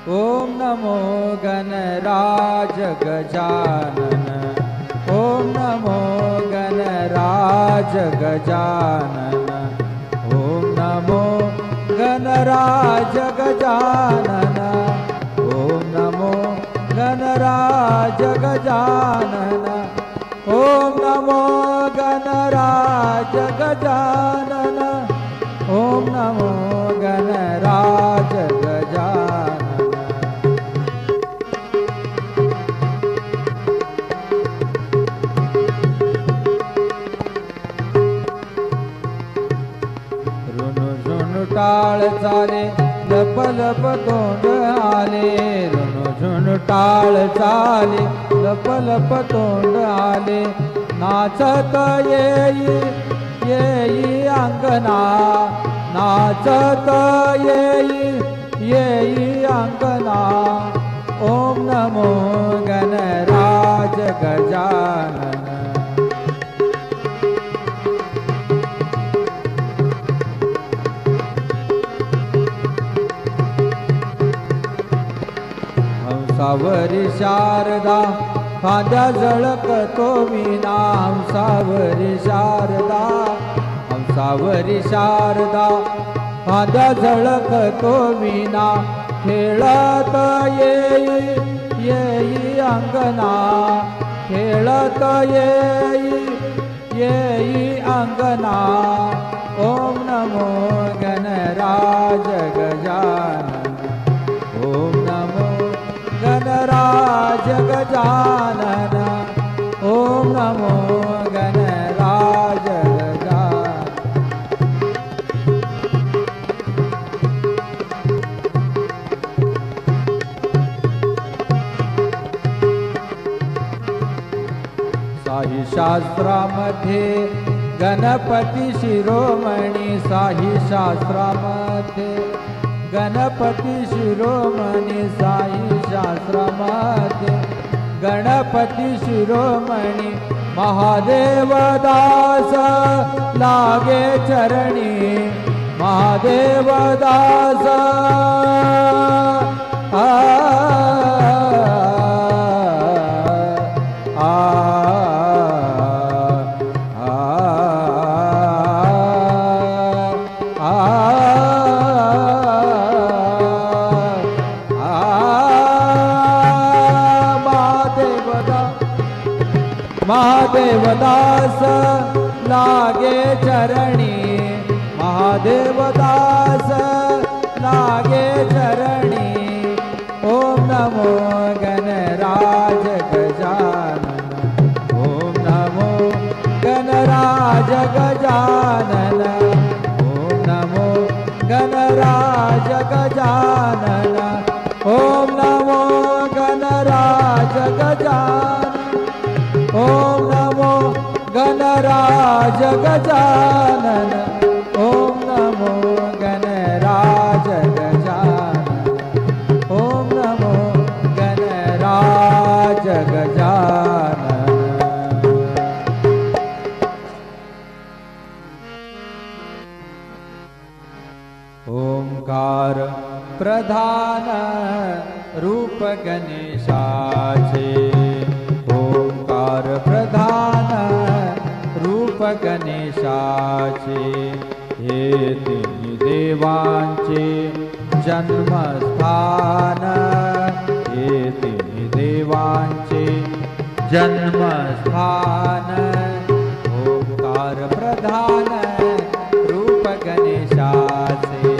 ओम नमो गणराज गजानन। ओम नमो गणराज गजानन। ओम नमो गणराज गजानन। ओम नमो गणराज गजानन। ओम नमो गणराज गजानन। ओम नमो गणराज गजानन। टाळ चाले लप लप तोंड आले। ऋणझुण टाळ चाले लप लप तोंड आले। नाचत येई येई अंगना। नाचत येई येई अंगना। ओम नमो गणराज गजानन। हंसावरी शारदा खांद्या झळकतो वीणा। हंसावरी शारदा हंसावरी शारदा खांद्या झळकतो वीणा। खेळत येई येई अंगना। खेळत येई येई अंगना। ओम नमो गणराज गजानन। ओम नमो गणराज गजानन। ओम नमो गणराज गजानन। साही शास्त्रामध्ये गणपती शिरोमणी। साही शास्त्रामध्ये गणपती शिरोमणी। साई शास्त्रामध्ये गणपती शिरोमणी। महादेव दास लागे चरणी। महादेव दास महादेव दास लागे चरणी। महादेव दास लागे चरणी। ओम नमो गणराज गजानन। ओम नमो गणराज गजानन। ओम नमो गणराज गजानन। ओम नमो गणराज गजानन। ओम नमो गणराज गजानन। ओम नमो गणराज गजानन। ओम नमो गणराज गजानन। ओंकार प्रधान रूप गणेशाचे। ओंकार प्रधान रूप गणेशाचे। हे तिन्ही देवांचे जन्मस्थान। हे तिन्ही देवांचे जन्मस्थान। ओंकार प्रधान रूप गणेशाचे।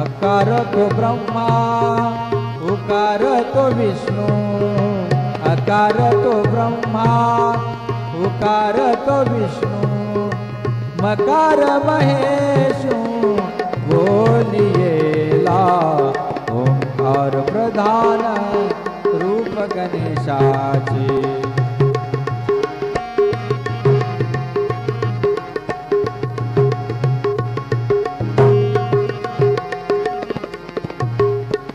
अकार तो ब्रह्मा उकार तो विष्णु। अकार तो ब्रह्मा उकार तो विष्णु। मकार महेशु बोलिएला। ओंकार प्रधान रूप गणेशाचे।